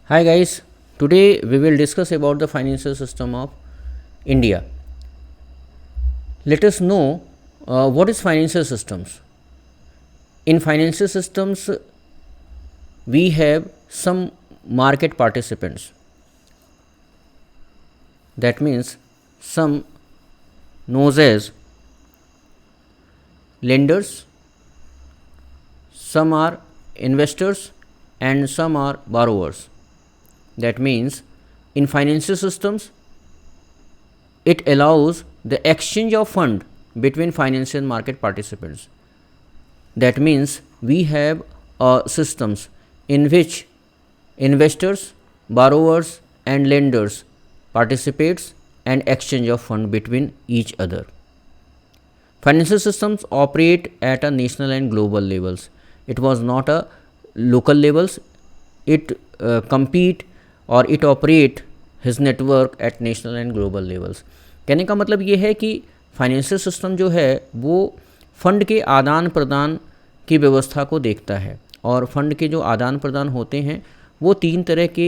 Hi guys, today we will discuss about the financial system of India. Let us know what is financial systems. In financial systems, we have some market participants. That means some known as lenders, some are investors, and some are borrowers. That means in financial systems, it allows the exchange of fund between financial market participants. That means we have systems in which investors, borrowers and lenders participates and exchange of fund between each other. Financial systems operate at a national and global levels. It was not a local levels. It compete और it operate his network at national and global levels. कहने का मतलब ये है कि financial system जो है वो फंड के आदान प्रदान की व्यवस्था को देखता है और फंड के जो आदान प्रदान होते हैं वो तीन तरह के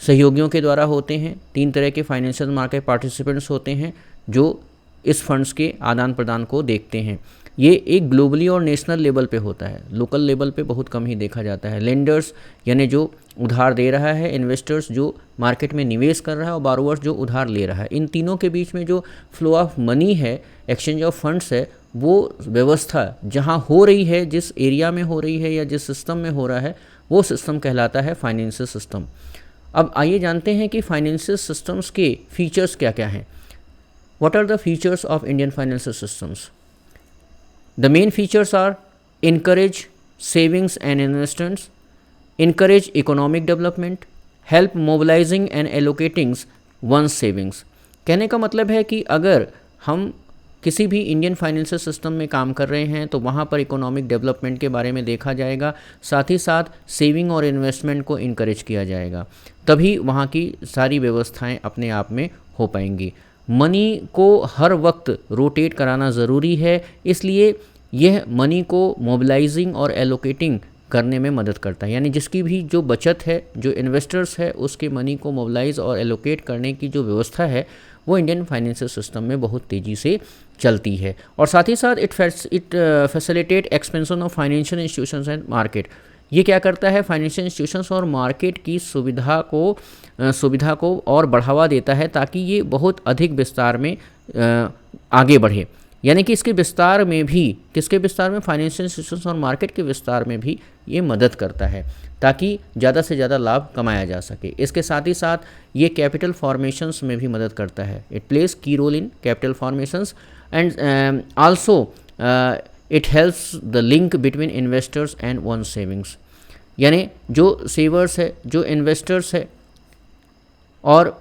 सहयोगियों के द्वारा होते हैं. तीन तरह के फाइनेंशियल मार्केट पार्टिसिपेंट्स होते हैं जो इस फंड्स के आदान प्रदान को देखते हैं. ये एक ग्लोबली और नेशनल लेवल पे होता है, लोकल लेवल पे बहुत कम ही देखा जाता है. लेंडर्स यानी जो उधार दे रहा है, इन्वेस्टर्स जो मार्केट में निवेश कर रहा है और बारोवर्स जो उधार ले रहा है. इन तीनों के बीच में जो फ्लो ऑफ मनी है, एक्सचेंज ऑफ फंड्स है, वो व्यवस्था जहाँ हो रही है, जिस एरिया में हो रही है या जिस सिस्टम में हो रहा है, वो सिस्टम कहलाता है फाइनेंशियल सिस्टम. अब आइए जानते हैं कि फाइनेंशियल सिस्टम्स के फीचर्स क्या क्या हैं. What are the features of Indian financial systems? The main features are encourage savings and investments, encourage economic development, help mobilizing and allocating one's savings. कहने का मतलब है कि अगर हम किसी भी इंडियन फाइनेंशियल सिस्टम में काम कर रहे हैं तो वहाँ पर इकोनॉमिक डेवलपमेंट के बारे में देखा जाएगा, साथ ही साथ सेविंग और इन्वेस्टमेंट को इनकरेज किया जाएगा, तभी वहाँ की सारी व्यवस्थाएं अपने आप में हो पाएंगी. मनी को हर वक्त रोटेट कराना ज़रूरी है, इसलिए यह मनी को मोबिलाइजिंग और एलोकेटिंग करने में मदद करता है. यानी जिसकी भी जो बचत है, जो इन्वेस्टर्स है, उसके मनी को मोबिलाइज और एलोकेट करने की जो व्यवस्था है वो इंडियन फाइनेंशियल सिस्टम में बहुत तेज़ी से चलती है. और साथ ही साथ it facilitate expansion of financial institutions and market. ये क्या करता है? फाइनेंशियल इंस्टीट्यूशंस और मार्केट की सुविधा को और बढ़ावा देता है ताकि ये बहुत अधिक विस्तार में आगे बढ़े. यानी कि इसके विस्तार में भी, किसके विस्तार में? फाइनेंशियल इंस्टीट्यूशंस और मार्केट के विस्तार में भी ये मदद करता है ताकि ज़्यादा से ज़्यादा लाभ कमाया जा सके. इसके साथ ही साथ ये कैपिटल फॉर्मेशंस में भी मदद करता है. It plays key role in capital formations and also it helps the link between investors and one savings. यानी जो सेवर्स है, जो इन्वेस्टर्स है और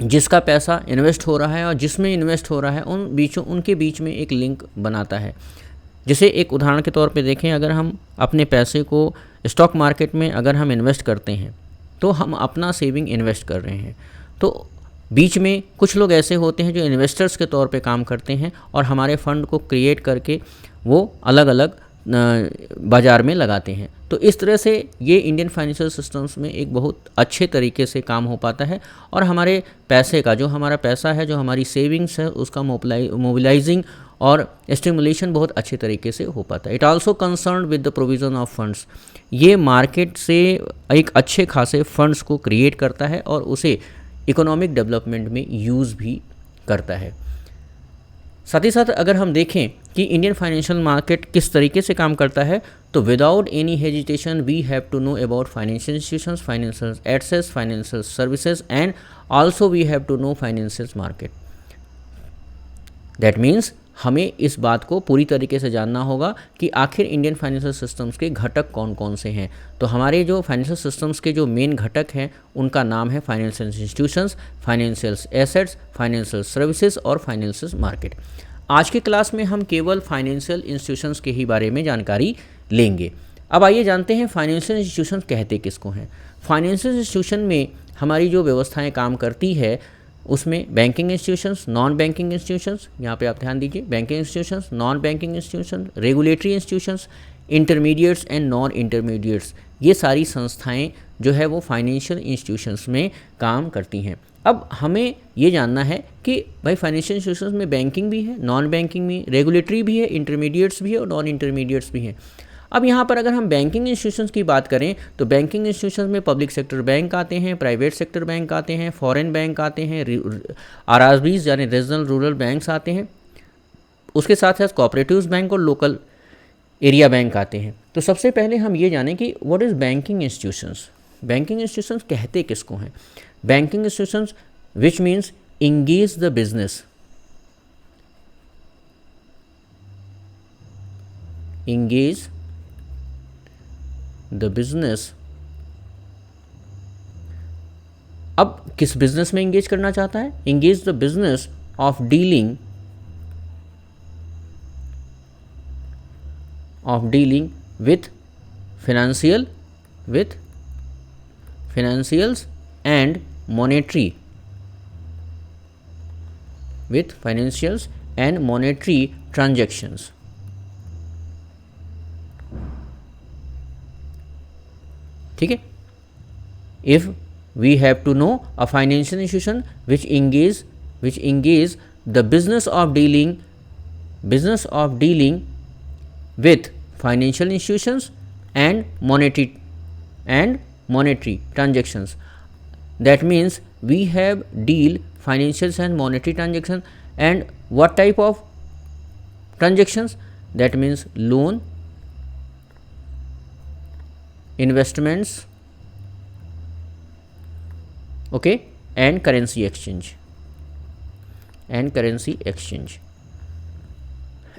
जिसका पैसा इन्वेस्ट हो रहा है और जिसमें इन्वेस्ट हो रहा है, उनके बीच में एक लिंक बनाता है. जैसे एक उदाहरण के तौर पे देखें, अगर हम अपने पैसे को स्टॉक मार्केट में अगर हम इन्वेस्ट करते हैं तो हम अपना सेविंग इन्वेस्ट कर रहे हैं, तो बीच में कुछ लोग ऐसे होते हैं जो इन्वेस्टर्स के तौर पे काम करते हैं और हमारे फंड को क्रिएट करके वो अलग अलग बाज़ार में लगाते हैं. तो इस तरह से ये इंडियन फाइनेंशियल सिस्टम्स में एक बहुत अच्छे तरीके से काम हो पाता है और हमारे पैसे का, जो हमारा पैसा है, जो हमारी सेविंग्स है, उसका मोबिलाइजिंग और स्टिमुलेशन बहुत अच्छे तरीके से हो पाता है. It also concern with the provision of funds. ये मार्केट से एक अच्छे खासे फंड्स को क्रिएट करता है और उसे इकोनॉमिक डेवलपमेंट में यूज़ भी करता है. साथ ही साथ अगर हम देखें कि इंडियन फाइनेंशियल मार्केट किस तरीके से काम करता है, तो without any hesitation we have to know about financial institutions, financial assets, financial services and also we have to know financial market. That means हमें इस बात को पूरी तरीके से जानना होगा कि आखिर इंडियन फाइनेंशियल सिस्टम्स के घटक कौन कौन से हैं. तो हमारे जो फाइनेंशियल सिस्टम्स के जो मेन घटक हैं उनका नाम है financial institutions, financial assets, financial services और फाइनेंशियल मार्केट. आज के क्लास में हम केवल फाइनेंशियल इंस्टीट्यूशंस के ही बारे में जानकारी लेंगे. अब आइए जानते हैं फाइनेंशियल इंस्टीट्यूशन कहते किसको हैं. फाइनेंशियल इंस्टीट्यूशन में हमारी जो व्यवस्थाएं काम करती है उसमें banking institutions, non banking institutions, यहाँ पे आप ध्यान दीजिए, banking institutions, non banking institution, regulatory institutions, intermediates and non intermediates, ये सारी संस्थाएं जो है वो फाइनेंशियल इंस्टीट्यूशंस में काम करती हैं। अब हमें ये जानना है कि भाई फाइनेंशियल इंस्टीट्यूशंस में बैंकिंग भी है, नॉन बैंकिंग भी, रेगुलेटरी भी है, इंटरमीडिएट्स भी है और नॉन इंटरमीडिएट्स भी हैं। अब यहाँ पर अगर हम बैंकिंग इंस्टीट्यूशंस की बात करें तो बैंकिंग इंस्टीट्यूशंस में पब्लिक सेक्टर बैंक आते हैं, प्राइवेट सेक्टर बैंक आते हैं, फॉरेन बैंक आते हैं, आरआरबीज यानी रीजनल रूरल बैंक्स आते हैं, उसके साथ साथ कोऑपरेटिव्स बैंक और लोकल एरिया बैंक आते हैं। तो सबसे पहले हम ये जानें कि what is banking institutions. Banking institutions कहते किसको हैं? Banking institutions which means engage the business, engage the business। अब किस बिजनेस में इंगेज करना चाहता है? Engage the business of dealing with financials and monetary transactions। ठीक है। If we have to know a financial institution which engage the business of dealing with financial institutions and monetary transactions, that means we have deal financial and monetary transactions. And what type of transactions? That means loan, investments, okay, and currency exchange.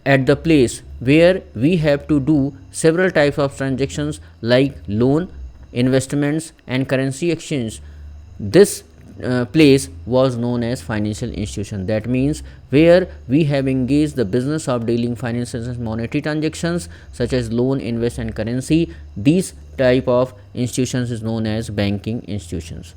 At the place where we have to do several types of transactions like loan, investments and currency exchange, this place was known as financial institution. That means where we have engaged the business of dealing financial and monetary transactions such as loan, invest and currency, these type of institutions is known as banking institutions।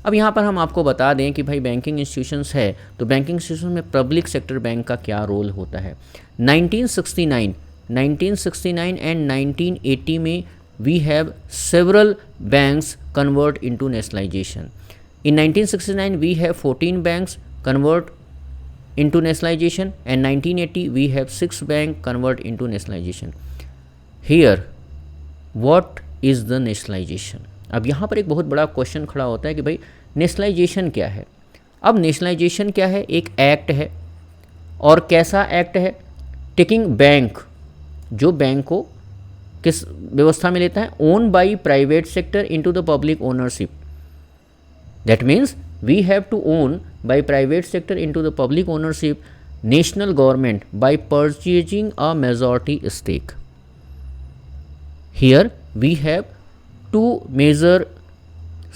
अब यहाँ पर हम आपको बता दें कि भाई banking institutions है तो बैंकिंग इंस्टीट्यूशन में पब्लिक सेक्टर बैंक का क्या रोल होता है। 1969 एंड 1980 में we have several banks convert into nationalization. In 1969 we have 14 banks convert into nationalization and 1980 we have 6 banks convert into nationalization। Here what is the nationalization? अब यहाँ पर एक बहुत बड़ा क्वेश्चन खड़ा होता है कि भाई नेशनलाइजेशन क्या है। अब नेशनलाइजेशन क्या है? एक एक्ट है, और कैसा एक्ट है? टेकिंग बैंक, जो बैंक को किस व्यवस्था में लेता है? Own by private sector into the public ownership. That means we have to own by private sector into the public ownership national government by purchasing a majority stake। Here we have two major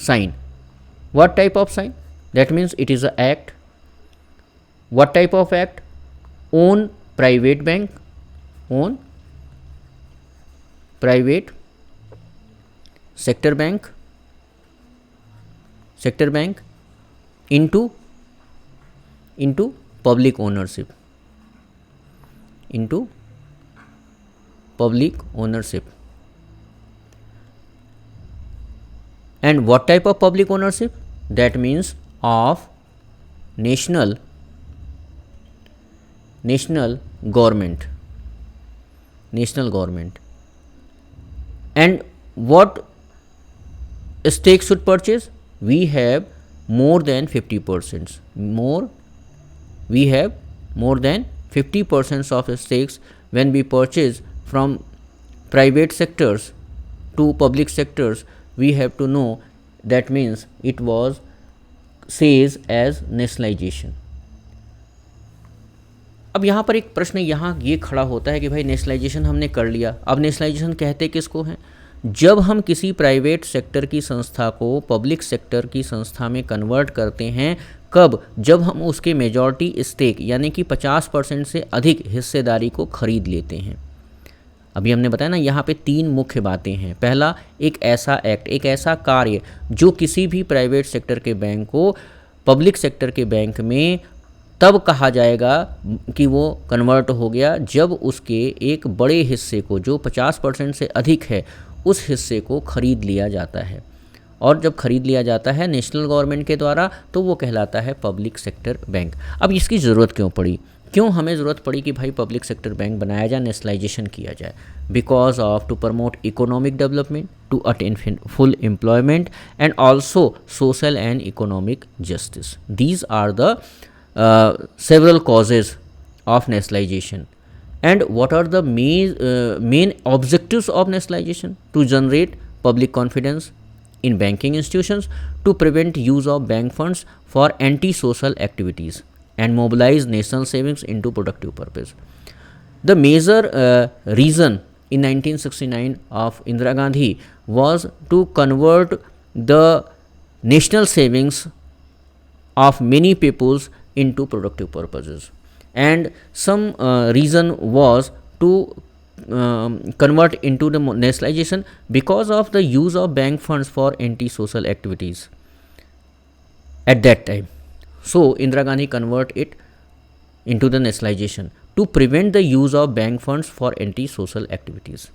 sign। What type of sign? That means it is a act। What type of act? Own private bank, own private sector bank into public ownership, and what type of public ownership? That means of national government। And what stake should purchase? We have more than 50%. We have more than 50% of stakes when we purchase from private sectors to public sectors. We have to know, that means it was says as nationalization। अब यहाँ पर एक प्रश्न यहाँ ये खड़ा होता है कि भाई नेशनलाइजेशन हमने कर लिया, अब नेशनलाइजेशन कहते किसको हैं? जब हम किसी प्राइवेट सेक्टर की संस्था को पब्लिक सेक्टर की संस्था में कन्वर्ट करते हैं। कब? जब हम उसके मेजॉरिटी स्टेक यानी कि 50% से अधिक हिस्सेदारी को खरीद लेते हैं। अभी हमने बताया ना, यहाँ पे 3 मुख्य बातें हैं। पहला, एक ऐसा एक्ट, एक ऐसा कार्य जो किसी भी प्राइवेट सेक्टर के बैंक को पब्लिक सेक्टर के बैंक में तब कहा जाएगा कि वो कन्वर्ट हो गया जब उसके एक बड़े हिस्से को, जो 50% से अधिक है, उस हिस्से को खरीद लिया जाता है, और जब खरीद लिया जाता है नेशनल गवर्नमेंट के द्वारा तो वो कहलाता है पब्लिक सेक्टर बैंक। अब इसकी ज़रूरत क्यों पड़ी, क्यों हमें ज़रूरत पड़ी कि भाई पब्लिक सेक्टर बैंक बनाया जाए, नेशनलाइजेशन किया जाए? Because of to promote economic development, to attain full employment and also social and economic justice. These are the several causes of nationalization. And what are the main objectives of nationalization? To generate public confidence in banking institutions, to prevent use of bank funds for anti-social activities, and mobilize national savings into productive purpose. The major reason in 1969 of Indira Gandhi was to convert the national savings of many peoples into productive purposes, and some reason was to convert into the nationalization because of the use of bank funds for anti-social activities at that time. So Indira Gandhi convert it into the nationalization to prevent the use of bank funds for anti-social activities.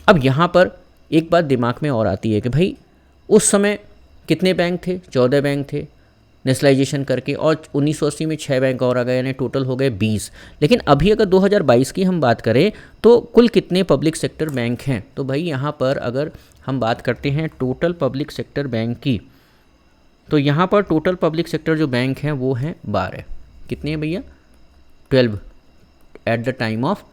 अब यहाँ पर एक बात दिमाग में और आती है कि भाई उस समय कितने बैंक थे? 14 बैंक थे नेशनलाइजेशन करके, और 1980 में 6 बैंक और आ गए, यानी टोटल हो गए 20। लेकिन अभी अगर 2022 की हम बात करें तो कुल कितने पब्लिक सेक्टर बैंक हैं? तो भाई यहाँ पर अगर हम बात करते हैं टोटल पब्लिक सेक्टर बैंक की, तो यहाँ पर टोटल पब्लिक सेक्टर जो बैंक हैं वो हैं 12। कितने हैं भैया? 12 एट द टाइम ऑफ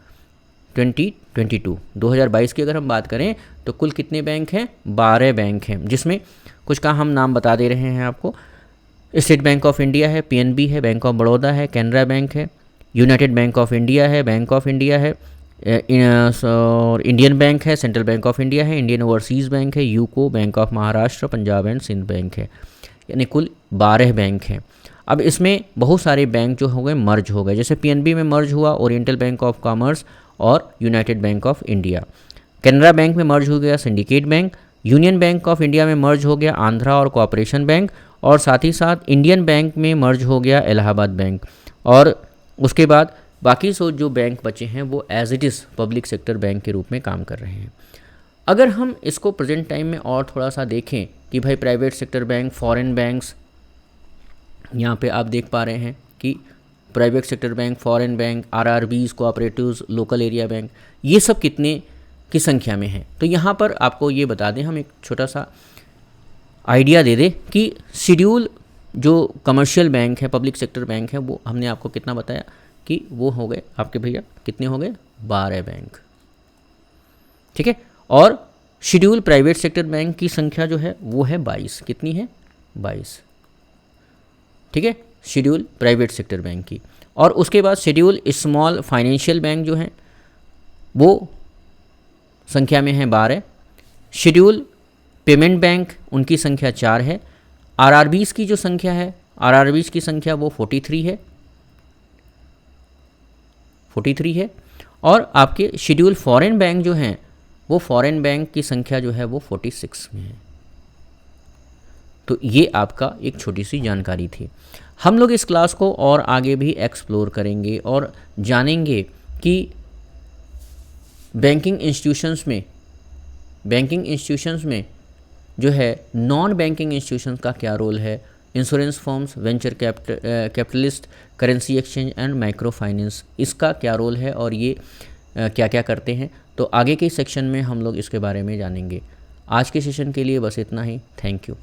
2022। 2022 की अगर हम बात करें तो कुल कितने बैंक हैं? 12 बैंक हैं, जिसमें कुछ का हम नाम बता दे रहे हैं आपको। स्टेट बैंक ऑफ इंडिया है, पीएनबी है, बैंक ऑफ बड़ौदा है, कैनरा बैंक है, यूनाइटेड बैंक ऑफ इंडिया है, बैंक ऑफ इंडिया है, और इंडियन बैंक है, सेंट्रल बैंक ऑफ इंडिया है, इंडियन ओवरसीज़ बैंक है, UCO, Bank of Maharashtra, Punjab and Sind Bank है, यानी कुल 12 बैंक हैं। अब इसमें बहुत सारे बैंक जो हो गए मर्ज हो गए, जैसे पीएनबी में मर्ज हुआ ओरिएंटल बैंक ऑफ कॉमर्स और United Bank of India. Canara bank में मर्ज हो गया syndicate bank, union bank of India में मर्ज हो गया आंध्रा और कोऑपरेशन बैंक, और साथ ही साथ इंडियन बैंक में मर्ज हो गया इलाहाबाद बैंक। और उसके बाद बाकी जो बैंक बचे हैं वो as it is public sector bank के रूप में काम कर रहे हैं। अगर हम इसको प्रेजेंट टाइम में और थोड़ा सा देखें कि भाई private sector bank, foreign banks, यहाँ पे आप देख पा रहे हैं कि private sector bank, foreign bank, RRBs, cooperatives, local area bank, ये सब कितने की संख्या में है। तो यहाँ पर आपको ये बता दें, हम एक छोटा सा आइडिया दे दें कि शेड्यूल जो कमर्शियल बैंक है, पब्लिक सेक्टर बैंक है, वो हमने आपको कितना बताया कि वो हो गए आपके भैया, कितने हो गए? 12 बैंक, ठीक है। और शेड्यूल प्राइवेट सेक्टर बैंक की संख्या जो है वो है 22। कितनी है? 22, ठीक है, शेड्यूल प्राइवेट सेक्टर बैंक की। और उसके बाद शेड्यूल स्मॉल फाइनेंशियल बैंक जो हैं वो संख्या में है 12। शेड्यूल पेमेंट बैंक, उनकी संख्या 4 है। आरआरबीज़ की जो संख्या है, आरआरबीज़ की संख्या वो 43 है, 43 है। और आपके शेड्यूल फॉरेन बैंक जो हैं वो फॉरेन बैंक की संख्या जो है वो 46 में है। तो ये आपका एक छोटी सी जानकारी थी। हम लोग इस क्लास को और आगे भी एक्सप्लोर करेंगे और जानेंगे कि बैंकिंग इंस्टीट्यूशंस में जो है नॉन बैंकिंग इंस्टीट्यूशंस का क्या रोल है, insurance firms, venture capitalist, currency exchange and micro finance, इसका क्या रोल है और ये क्या क्या करते हैं। तो आगे के सेक्शन में हम लोग इसके बारे में जानेंगे। आज के सेशन के लिए बस इतना ही। Thank you.